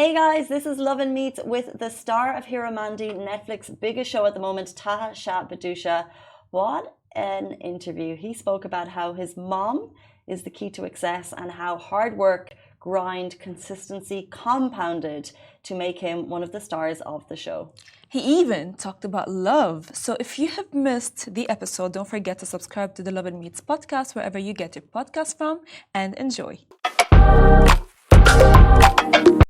Hey guys, this is Lovin Meets with the star of Heeramandi, Netflix's biggest show at the moment, Taha Shah Badussha. What an interview. He spoke about how his mom is the key to success and how hard work, grind, consistency compounded to make him one of the stars of the show. He even talked about love. So if you have missed the episode, don't forget to subscribe to the Lovin Meets podcast wherever you get your podcast from and enjoy.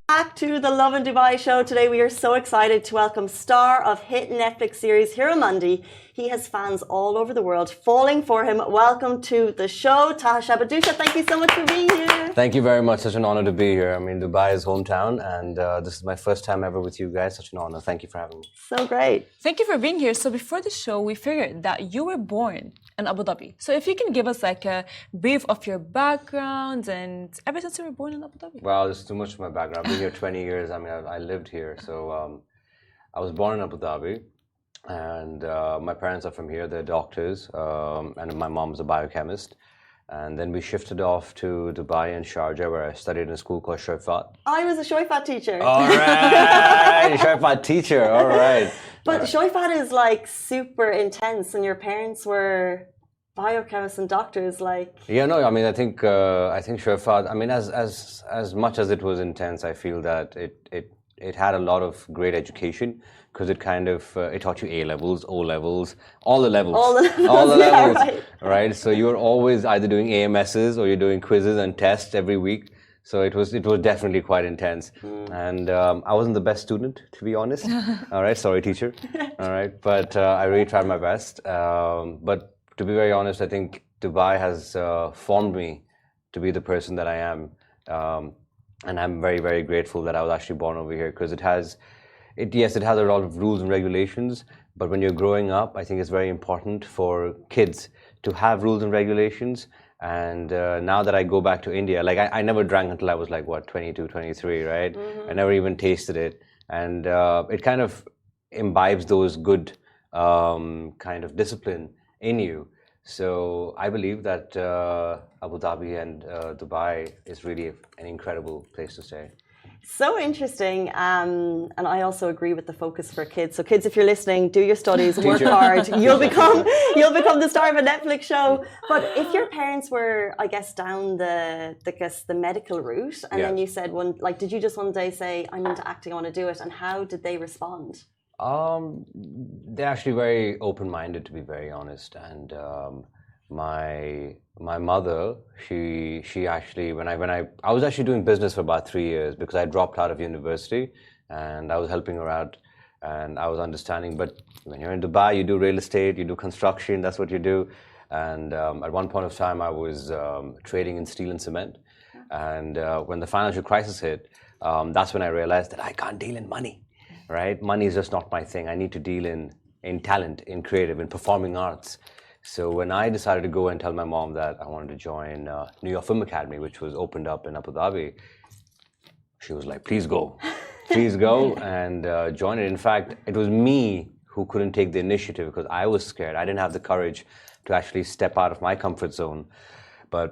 Back to the Lovin Dubai show. Today we are so excited to welcome star of hit Netflix series Heeramandi. He has fans all over the world falling for him. Welcome to the show, Taha Shah Badussha. Thank you so much for being here. Thank you very much. Such an honor to be here. I mean, Dubai is hometown, and this is my first time ever with you guys. Such an honor. Thank you for having me. So great. Thank you for being here. So before the show, we figured that you were born in Abu Dhabi. So if you can give us like a brief of your background and ever since you were born in Abu Dhabi. Well, there's too much of my background. I've been here 20 years. I mean, I lived here. So I was born in Abu Dhabi, and my parents are from here. They're doctors, and my mom's a biochemist. And then we shifted off to Dubai and Sharjah, where I studied in a school called Shoifat. I was a Shoifat teacher. All right, Shoifat teacher. All right. But Shoifat is like super intense, and your parents were biochemists and doctors. Like yeah, no, I mean, I think Shoifat. I mean, as much as it was intense, I feel that it had a lot of great education. Because it kind of it taught you A levels, O levels, all the levels, all the levels, right? So you were always either doing AMSs or you're doing quizzes and tests every week. So it was definitely quite intense, and I wasn't the best student, to be honest. All right, sorry, teacher. All right, but I really tried my best. But to be very honest, I think Dubai has formed me to be the person that I am, and I'm very, very grateful that I was actually born over here because it has a lot of rules and regulations, but when you're growing up, I think it's very important for kids to have rules and regulations. And now that I go back to India, like I never drank until I was like, 22, 23, right? I never even tasted it. And it kind of imbibes those good kind of discipline in you. So I believe that Abu Dhabi and Dubai is really an incredible place to stay. so interesting, and I also agree with the focus for kids. So, kids, if you're listening, do your studies, work hard. You'll become the star of a Netflix show. But if your parents were, I guess, down the medical route, and then you said did you just one day say, "I'm into acting, I want to do it," and how did they respond? They're actually very open-minded, to be very honest, and my mother, she actually when I was actually doing business for about 3 years because I dropped out of university and I was helping her out and I was understanding. But when you're in Dubai, you do real estate, you do construction, that's what you do. And at one point of time, I was trading in steel and cement. And when the financial crisis hit, that's when I realized that I can't deal in money. Right? Money is just not my thing. I need to deal in talent, in creative, in performing arts. So when I decided to go and tell my mom that I wanted to join New York Film Academy, which was opened up in Abu Dhabi, she was like, please go and join it. In fact, it was me who couldn't take the initiative because I was scared. I didn't have the courage to actually step out of my comfort zone. But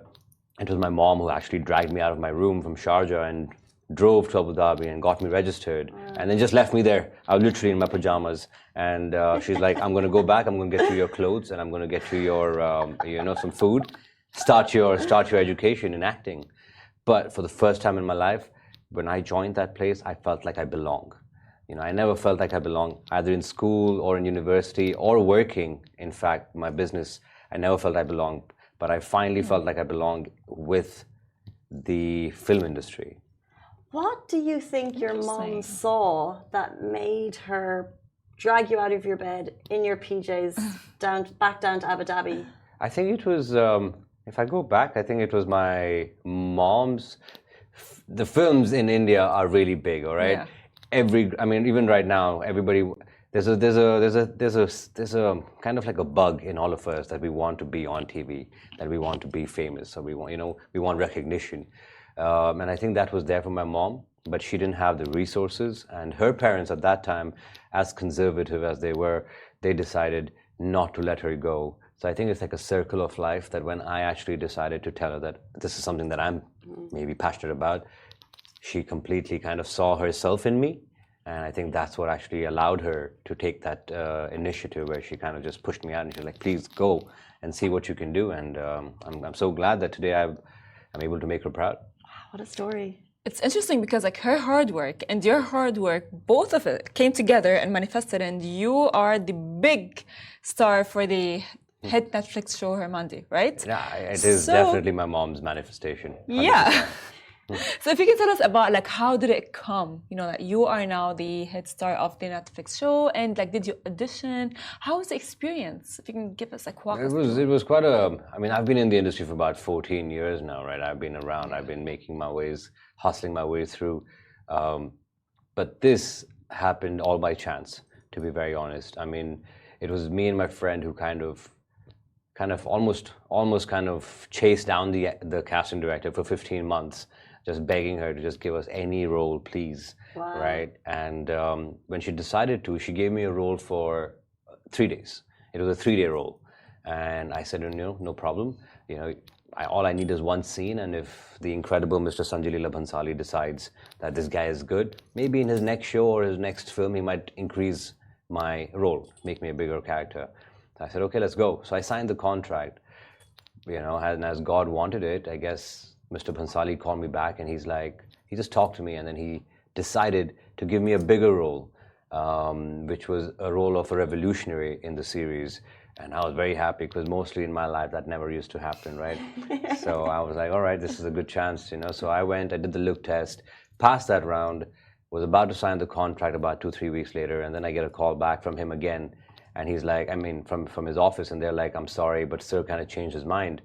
it was my mom who actually dragged me out of my room from Sharjah and drove to Abu Dhabi and got me registered and then just left me there. I was literally in my pajamas and she's like, I'm going to go back, I'm going to get you your clothes and I'm going to get you your, some food, start your education in acting. But for the first time in my life, when I joined that place, I felt like I belong. I never felt like I belonged either in school or in university or working. In fact, my business, I never felt I belonged, but I finally felt like I belonged with the film industry. What do you think your mom saw that made her drag you out of your bed in your PJs back down to Abu Dhabi? I think it was, if I go back, I think it was my mom's. The films in India are really big, all right? Yeah. Even right now, everybody, there's a kind of like a bug in all of us that we want to be on TV, that we want to be famous, so we want recognition. And I think that was there for my mom, but she didn't have the resources. And her parents at that time, as conservative as they were, they decided not to let her go. So I think it's like a circle of life that when I actually decided to tell her that this is something that I'm maybe passionate about, she completely kind of saw herself in me. And I think that's what actually allowed her to take that initiative where she kind of just pushed me out and she's like, please go and see what you can do. And I'm so glad that today I'm able to make her proud. What a story. It's interesting because like her hard work and your hard work, both of it came together and manifested, and you are the big star for the hit Netflix show Heeramandi, right? Yeah, it is definitely my mom's manifestation. 100%. Yeah. So if you can tell us about like how did it come, you know, that you are now the hit star of the Netflix show, and like did you audition? How was the experience? If you can give us like walk us through. It was quite a, I mean, I've been in the industry for about 14 years now, right? I've been around, I've been making my ways, hustling my way through. But this happened all by chance, to be very honest. I mean, it was me and my friend who kind of almost kind of chased down the casting director for 15 months, just begging her to just give us any role, please. Wow. Right? And when she decided to, she gave me a role for 3 days. It was a 3-day role. And I said, no problem. You know, all I need is one scene, and if the incredible Mr. Sanjay Leela Bhansali decides that this guy is good, maybe in his next show or his next film, he might increase my role, make me a bigger character. I said, okay, let's go. So I signed the contract, you know, and as God wanted it, I guess Mr. Bhansali called me back and he's like, he just talked to me and then he decided to give me a bigger role, which was a role of a revolutionary in the series. And I was very happy because mostly in my life that never used to happen, right? So I was like, all right, this is a good chance, you know. So I went, I did the look test, passed that round, was about to sign the contract about 2-3 weeks later, and then I get a call back from him again. And he's like, I mean, from his office, and they're like, I'm sorry, but still kind of changed his mind.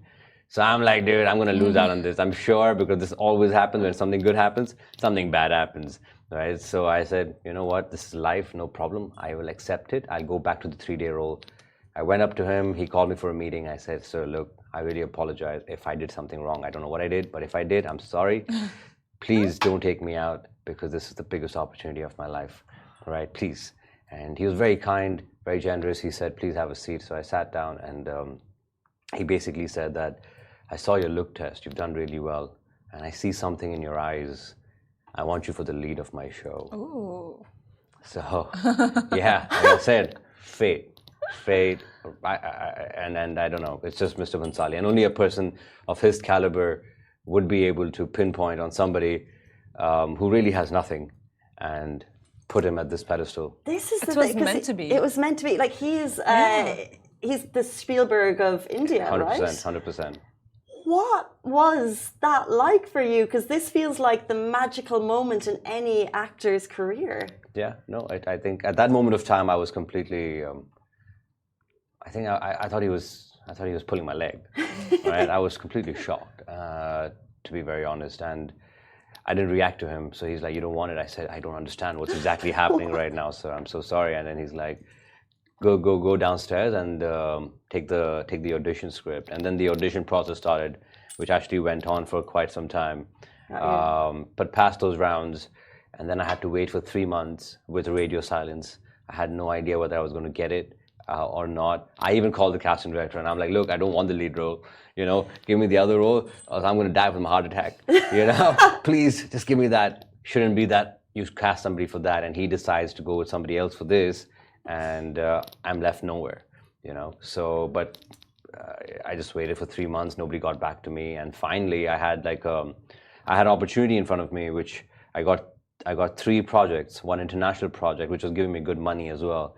So I'm like, dude, I'm going to lose out on this. I'm sure, because this always happens when something good happens, something bad happens, right? So I said, you know what, this is life, no problem. I will accept it. I'll go back to the 3-day role. I went up to him. He called me for a meeting. I said, sir, look, I really apologize if I did something wrong. I don't know what I did, but if I did, I'm sorry. Please don't take me out because this is the biggest opportunity of my life, right? Please. And he was very kind, very generous. He said, please have a seat. So I sat down and he basically said that, I saw your look test. You've done really well. And I see something in your eyes. I want you for the lead of my show. Ooh. So, yeah, like I said, fate. And I don't know. It's just Mr. Bhansali. And only a person of his caliber would be able to pinpoint on somebody who really has nothing and put him at this pedestal. This is It was meant to be. It was meant to be. Like he's the Spielberg of India, 100%, right? 100%. What was that like for you? Because this feels like the magical moment in any actor's career. Yeah, no, I think at that moment of time I was completely. I think I thought he was pulling my leg. Right, I was completely shocked, to be very honest, and I didn't react to him. So he's like, "You don't want it." I said, "I don't understand what's exactly happening right now, sir. I'm so sorry." And then he's like, go downstairs and take the audition script. And then the audition process started, which actually went on for quite some time. But past those rounds, and then I had to wait for 3 months with radio silence. I had no idea whether I was going to get it or not. I even called the casting director and I'm like, look, I don't want the lead role. You know, give me the other role or I'm going to die from a heart attack. You know, please just give me that. Shouldn't be that you cast somebody for that and he decides to go with somebody else for this. And I'm left nowhere, you know. So, but I just waited for 3 months. Nobody got back to me, and finally, I had an opportunity in front of me, which I got 3 projects. One international project, which was giving me good money as well,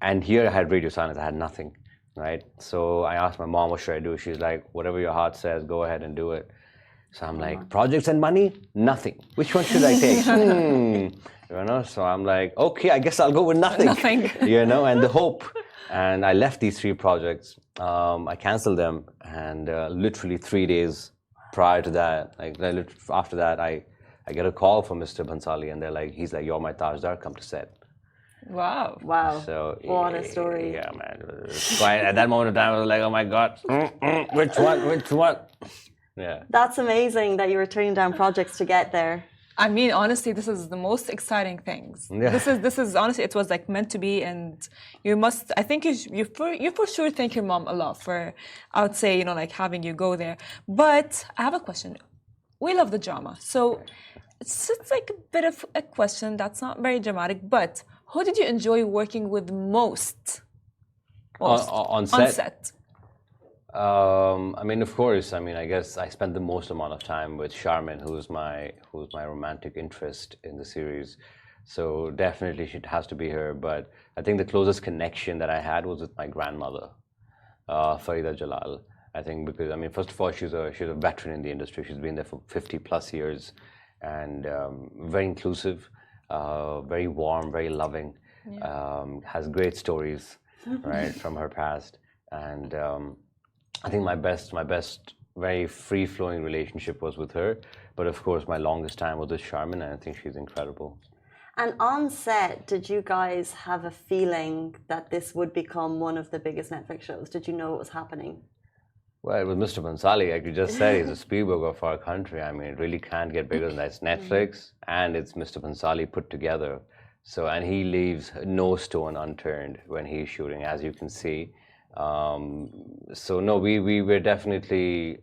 and here I had radio silence. I had nothing, right? So I asked my mom, what should I do? She's like, whatever your heart says, go ahead and do it. So I'm like, projects and money? Nothing. Which one should I take? You know, so I'm like, okay, I guess I'll go with nothing. Nothing. You know, and the hope. And I left these 3 projects. I canceled them. And literally 3 days prior to that, after that, I get a call from Mr. Bhansali and they're like, he's like, you're my Tajdar, come to set. Wow. Wow. So, what a story. Yeah, man. Quite, at that moment of time, I was like, oh my God, which one? Yeah. That's amazing that you were turning down projects to get there. I mean, honestly, this is the most exciting things. Yeah. This is honestly, it was like meant to be, and you must. I think you for sure thank your mom a lot for, I would say, you know, like having you go there. But I have a question. We love the drama, so It's just like a bit of a question that's not very dramatic, but who did you enjoy working with most? On set? I mean, of course. I mean, I guess I spent the most amount of time with Charmin, who's my romantic interest in the series. So definitely, she has to be her. But I think the closest connection that I had was with my grandmother, Farida Jalal. I think because, I mean, first of all, she's a veteran in the industry. She's been there for 50 plus years, and very inclusive, very warm, very loving. Has great stories, right, from her past. And I think my best, very free-flowing relationship was with her. But of course, my longest time was with Charmin, and I think she's incredible. And on set, did you guys have a feeling that this would become one of the biggest Netflix shows? Did you know it was happening? Well, it was Mr. Bhansali, like you just said, he's a Spielberg of our country. I mean, it really can't get bigger than that. It's Netflix and it's Mr. Bhansali put together. So, and he leaves no stone unturned when he's shooting, as you can see. So, no, we were definitely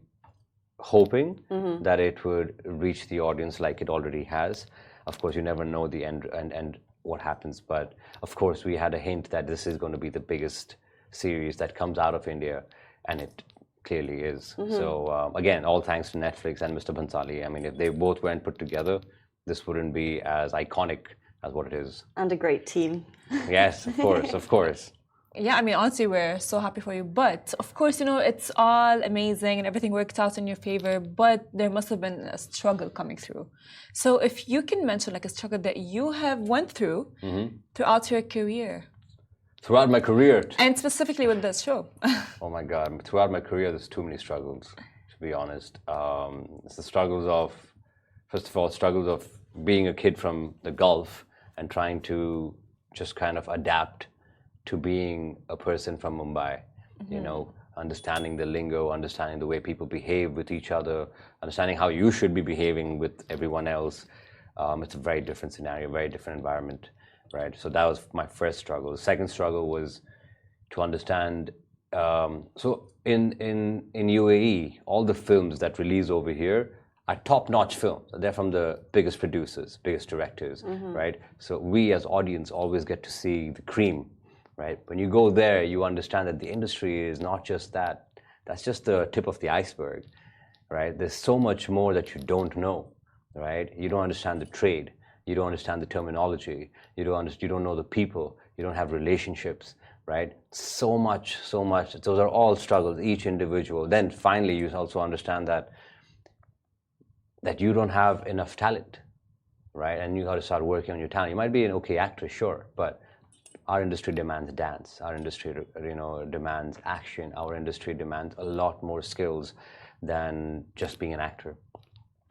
hoping that it would reach the audience like it already has. Of course, you never know the end and what happens. But of course, we had a hint that this is going to be the biggest series that comes out of India. And it clearly is. So again, all thanks to Netflix and Mr. Bhansali. I mean, if they both weren't put together, this wouldn't be as iconic as what it is. And a great team. Yes, of course, of course. Yeah, I mean, honestly, we're so happy for you. But of course, you know, it's all amazing and everything worked out in your favor. But there must have been a struggle coming through. So if you can mention like a struggle that you have went through throughout your career. Throughout my career. And specifically with this show. Oh my God. Throughout my career, there's too many struggles, to be honest. It's the struggles of, first of all, struggles of being a kid from the Gulf and trying to just kind of adapt to being a person from Mumbai, you know, understanding the lingo, understanding the way people behave with each other, understanding how you should be behaving with everyone else. It's a very different scenario, very different environment. Right, so that was my first struggle. The second struggle was to understand. So in UAE, all the films that release over here are top-notch films. They're from the biggest producers, biggest directors, right? So we as audience always get to see the cream, right? When you go there, you understand that the industry is not just that. That's just the tip of the iceberg, right? There's so much more that you don't know, right? You don't understand the trade. You don't understand the terminology. You don't know the people. You don't have relationships, right? So much. Those are all struggles, each individual. Then finally, you also understand that you don't have enough talent, right? And you got to start working on your talent. You might be an okay actress, sure, but our industry demands dance. Our industry, you know, demands action. Our industry demands a lot more skills than just being an actor.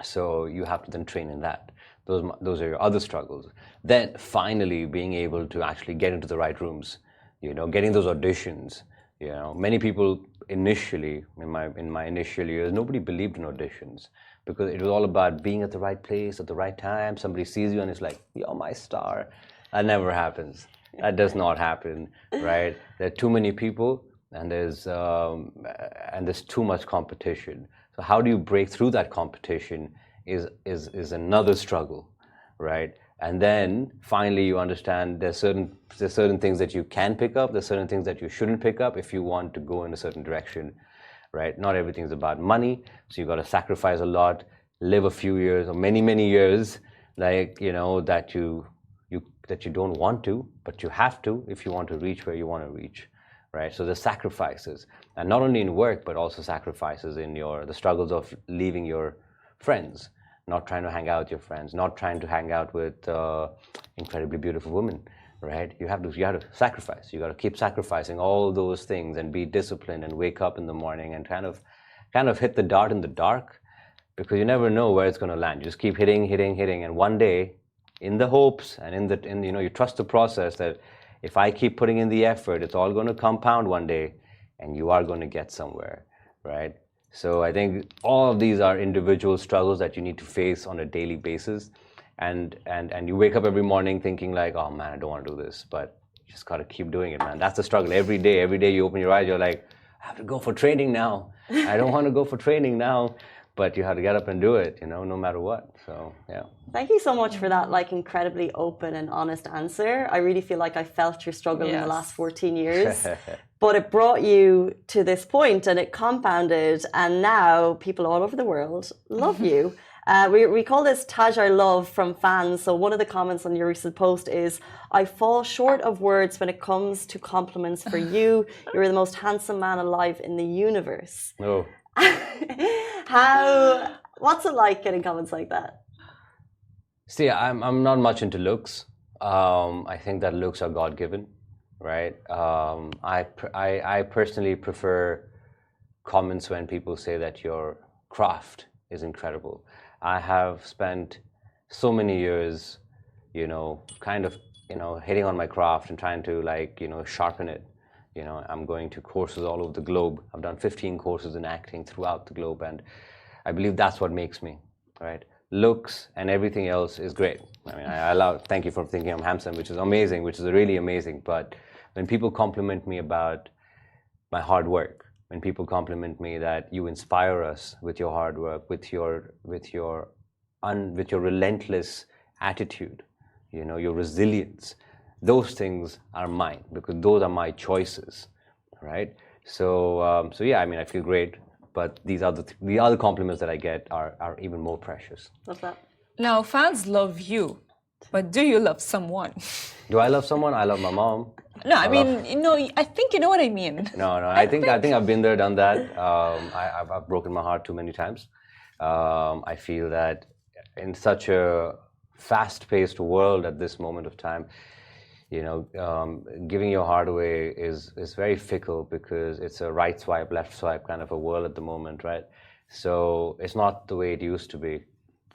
So you have to then train in that. Those are your other struggles. Then finally being able to actually get into the right rooms, you know, getting those auditions. You know, many people initially, in my initial years, nobody believed in auditions because it was all about being at the right place at the right time. Somebody sees you and it's like, you're my star. That never happens. That does not happen, right? There are too many people and there's too much competition. So how do you break through that competition is another struggle, right? And then finally you understand there's certain things that you can pick up, there's certain things that you shouldn't pick up if you want to go in a certain direction, right? Not everything's about money, so you got to sacrifice a lot, live a few years or many years, like, you know, that you don't want to, but you have to if you want to reach where you want to reach, right? So there's sacrifices, and not only in work but also sacrifices in the struggles of leaving your friends, not trying to hang out with your friends, not trying to hang out with incredibly beautiful women, right? You have to sacrifice. You got to keep sacrificing all those things and be disciplined and wake up in the morning and kind of hit the dart in the dark, because you never know where it's going to land. You just keep hitting, and one day, in the hopes and in you know, you trust the process that if I keep putting in the effort, it's all going to compound one day, and you are going to get somewhere, right? So I think all of these are individual struggles that you need to face on a daily basis, and you wake up every morning thinking like, oh man, I don't want to do this, but you just got to keep doing it, man. That's the struggle every day. Every day you open your eyes, you're like, I have to go for training now. I don't want to go for training now, but you have to get up and do it, you know, no matter what. So, yeah. Thank you so much for that, like, incredibly open and honest answer. I really feel like I felt your struggle in the last 14 years, but it brought you to this point and it compounded, and now people all over the world love you. We call this Taj our love from fans. So one of the comments on your recent post is, I fall short of words when it comes to compliments for you. You're the most handsome man alive in the universe. Oh. What's it like getting comments like that? See, I'm not much into looks. I think that looks are God-given, right? I personally prefer comments when people say that your craft is incredible. I have spent so many years, you know, kind of, you know, hitting on my craft and trying to, like, you know, sharpen it. You know, I'm going to courses all over the globe. I've done 15 courses in acting throughout the globe, and I believe that's what makes me, right? Looks and everything else is great. I mean, thank you for thinking I'm handsome, which is amazing, which is really amazing. But when people compliment me about my hard work, when people compliment me that you inspire us with your hard work, with your relentless attitude, you know, your resilience, those things are mine because those are my choices, right? So yeah, I mean, I feel great, but the other compliments that I get are even more precious. What's that? Now, fans love you, but do you love someone? Do I love someone? I love my mom. No, I mean, you know, I think you know what I mean. No, I think I've been there, done that. I've broken my heart too many times. I feel that in such a fast-paced world at this moment of time, you know, giving your heart away is very fickle because it's a right swipe, left swipe kind of a world at the moment, right? So it's not the way it used to be,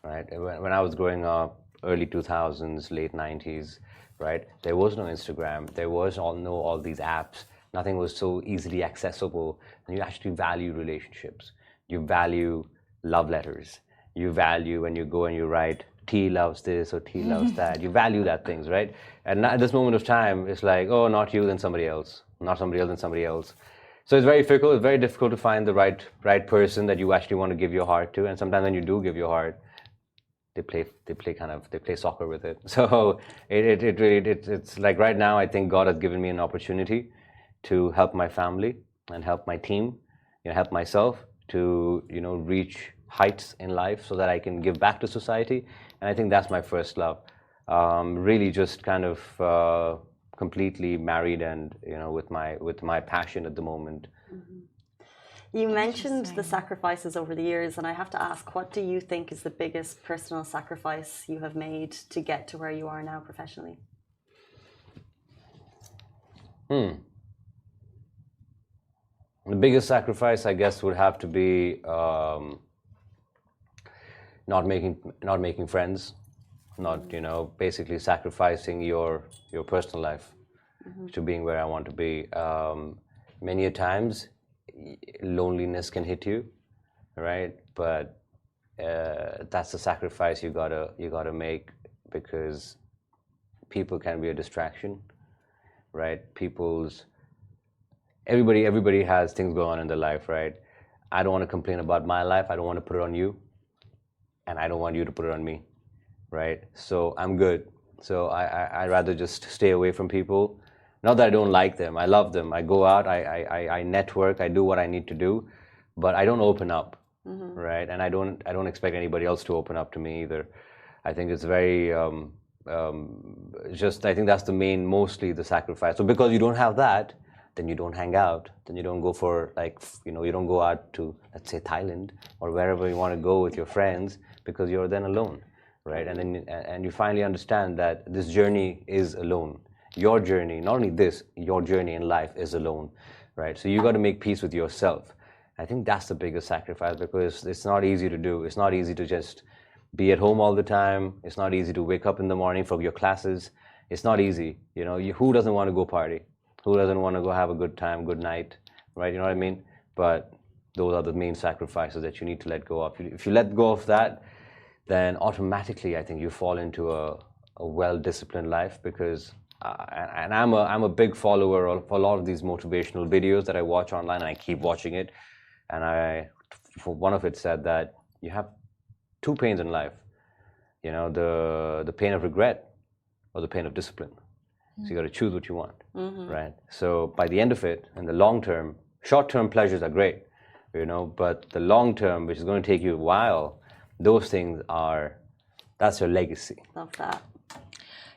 right? When I was growing up, early 2000s, late 90s, right? There was no Instagram. There was all these apps. Nothing was so easily accessible. And you actually value relationships. You value love letters. You value when you go and you write, T loves this or T loves that. You value that things, right? And at this moment of time, it's like, oh, not you, then somebody else. Not somebody else, then somebody else. So it's very fickle. It's very difficult to find the right person that you actually want to give your heart to. And sometimes when you do give your heart, they play soccer with it. So it's like right now, I think God has given me an opportunity to help my family and help my team, you know, help myself to, you know, reach heights in life so that I can give back to society. And I think that's my first love. Really just kind of completely married and, you know, with my passion at the moment. Mm-hmm. You mentioned the sacrifices over the years, and I have to ask, what do you think is the biggest personal sacrifice you have made to get to where you are now professionally? The biggest sacrifice, I guess, would have to be not making friends, not, you know, basically sacrificing your personal life to being where I want to be. Many a times, loneliness can hit you, right? But that's the sacrifice you gotta make because people can be a distraction, right? Everybody has things going on in their life, right? I don't want to complain about my life. I don't want to put it on you, and I don't want you to put it on me, right? So I'm good. So I rather just stay away from people. Not that I don't like them. I love them. I go out. I network. I do what I need to do, but I don't open up, right? And I don't expect anybody else to open up to me either. I think it's very I think that's mostly the sacrifice. So because you don't have that, then you don't hang out. Then you don't go for, like, you know, you don't go out to, let's say, Thailand or wherever you want to go with your friends because you're then alone, right? And you finally understand that this journey is alone. Your journey, not only this, your journey in life is alone, right? So you got to make peace with yourself. I think that's the biggest sacrifice because it's not easy to do. It's not easy to just be at home all the time. It's not easy to wake up in the morning for your classes. It's not easy. You know, who doesn't want to go party? Who doesn't want to go have a good time, good night, right? You know what I mean? But those are the main sacrifices that you need to let go of. If you let go of that, then automatically I think you fall into a well-disciplined life because and I'm a big follower of a lot of these motivational videos that I watch online, and I keep watching it. And one of it said that you have two pains in life, you know, the pain of regret or the pain of discipline. So you got to choose what you want, right? So by the end of it, in the long term, short-term pleasures are great, you know, but the long term, which is going to take you a while, those things that's your legacy. Love that.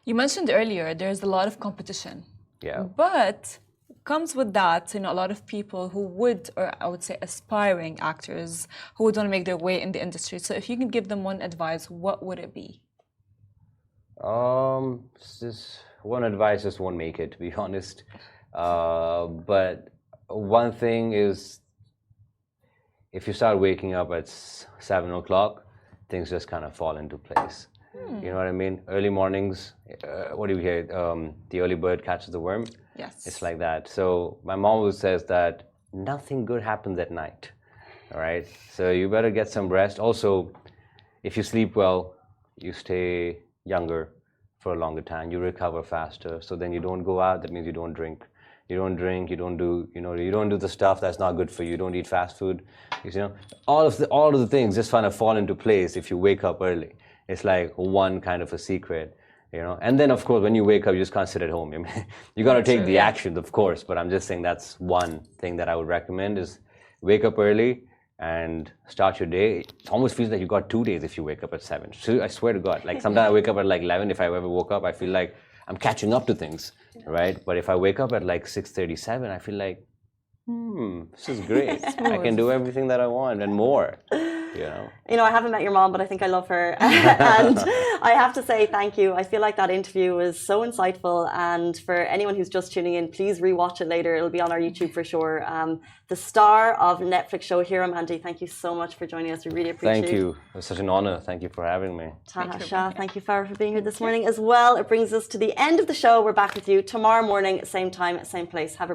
You mentioned earlier there's a lot of competition. Yeah. But comes with that, you know, a lot of people who would, or I would say aspiring actors, who would want to make their way in the industry. So if you can give them one advice, what would it be? This one advice just won't make it, to be honest. But one thing is, if you start waking up at 7 o'clock, things just kind of fall into place. You know what I mean? Early mornings, what do you hear? The early bird catches the worm. Yes. It's like that. So my mom always says that nothing good happens at night. All right? So you better get some rest. Also, if you sleep well, you stay younger for a longer time. You recover faster. So then you don't go out. That means you don't drink. You don't drink. You don't do, you know, you don't do the stuff that's not good for you. You don't eat fast food. You know, all of the things just kind of fall into place if you wake up early. It's like one kind of a secret, you know. And then, of course, when you wake up, you just can't sit at home. I mean, you got to take the actions, of course. But I'm just saying that's one thing that I would recommend is wake up early and start your day. It almost feels like you got 2 days if you wake up at 7. So I swear to God, like sometimes I wake up at like 11. If I ever woke up, I feel like I'm catching up to things, right? But if I wake up at like 6:37, I feel like, this is great. I can do everything that I want and more. You know, I haven't met your mom, but I think I love her. And I have to say thank you. I feel like that interview was so insightful. And for anyone who's just tuning in, please rewatch it later. It'll be on our YouTube for sure. The star of Netflix show, Heeramandi, thank you so much for joining us. We really appreciate it. Thank you. It was such an honor. Thank you for having me. Taha Shah, thank you, Farah, for being here this morning as well. It brings us to the end of the show. We're back with you tomorrow morning, same time, same place. Have a